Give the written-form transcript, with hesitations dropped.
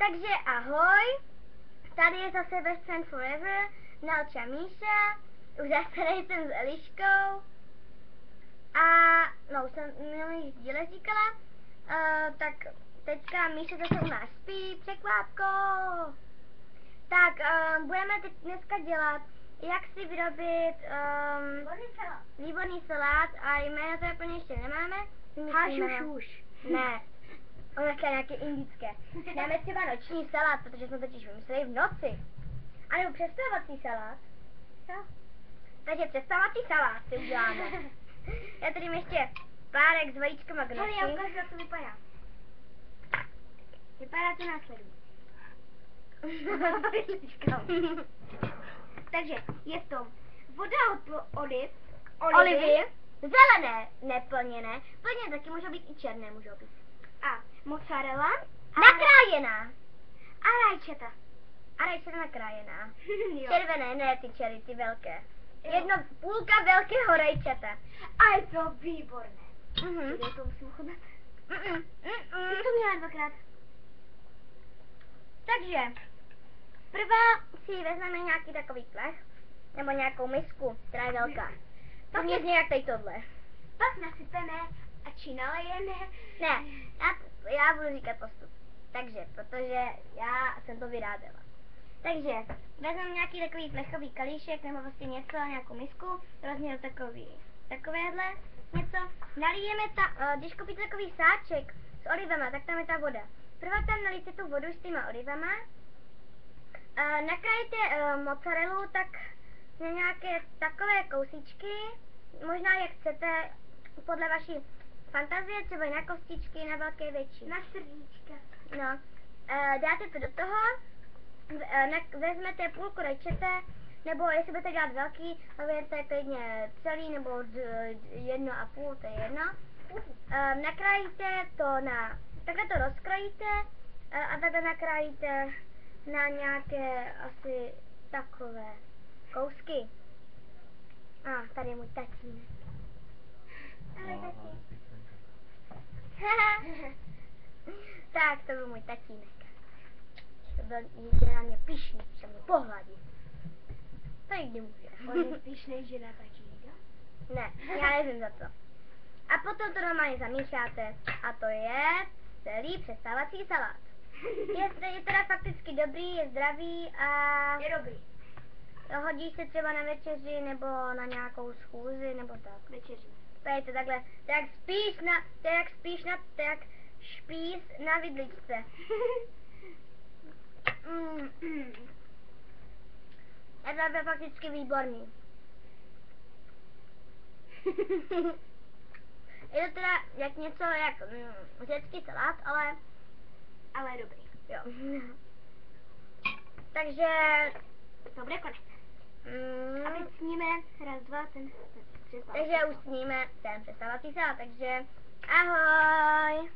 Takže ahoj, tady je zase Best Friend Forever, Nelča Míša, už zase nejsem s Eliškou a no už jsem minulý díle říkala, tak teďka Míša zase u nás spí, překvápko. Tak budeme teď dneska dělat, jak si vyrobit výborný salát a jméno to úplně ještě nemáme. Hašušuš. Ne. Ono je nějaké indické. Dáme třeba noční salát, protože jsme totiž vymysleli v noci. A nebo přespávací salát. Co? Takže přespávací salát si uděláme. Já tady mám ještě párek s vajíčkama k noci. Hele, já ukážu, jak to vypadá. Vypadá to následně. Takže je v tom voda od olivy, zelené, neplněné, plněné taky můžou být i černé, můžou být. a mozzarella Nakrájená. a rajčata. A rajčata nakrájená. Jo. Červené, ne ty čery, ty velké. Jedno půlka velkého rajčata. A je to výborné. Mhm. Já to musím ochutnat. Mm-mm, mm-mm. Ty to měla dvakrát. Takže, prvá si vezmeme nějaký takový plech, nebo nějakou misku, která je velká. Pak je z něj jak tady tohle. Pak nasypeme a či nalejeme. Ne, já budu říkat postup. Takže, protože já jsem to vyráběla. Takže, vezmeme nějaký takový plechový kalíšek, nebo prostě něco, nějakou misku, rozměr takovéhle něco. Nalijeme když koupíte takový sáček s olivama, tak tam je ta voda. Prva tam nalijte tu vodu s těma olivama. Nakrájte mozzarellu tak na nějaké takové kousíčky, možná jak chcete, podle vaší fantazie, třeba na kostičky, na velké, větší. Na srdíčka. No, dáte to do toho, vezmete půlku rajčete, nebo jestli budete dělat velký, vezmete klidně celý, nebo 1,5, to je jedno. Nakrájíte to takhle to rozkrojíte a takhle nakrájíte na nějaké asi takové kousky. Tady je můj tatínek. Ahoj, tatínek. Tak, to byl můj tatínek. To byl jedině na mě pyšný, že mě pohladí. To nikdy může. On je pyšnej, že na tatíka? Ne, já nevím za co. A potom to normálně zamícháte a to je celý přestávací salát. Je teda fakticky dobrý, je zdravý a Je dobrý. hodí se třeba na večeři nebo na nějakou schůzi nebo tak. Večeří. To je to takhle, to jak špís na vidličce. Je to fakticky výborný. Je to teda jak něco jak řecký salát, Ale dobrý. jo. Takže To bude konec. A teď sníme raz, dva, ten přespal. takže už sníme ten přestávací salát, takže ahoj.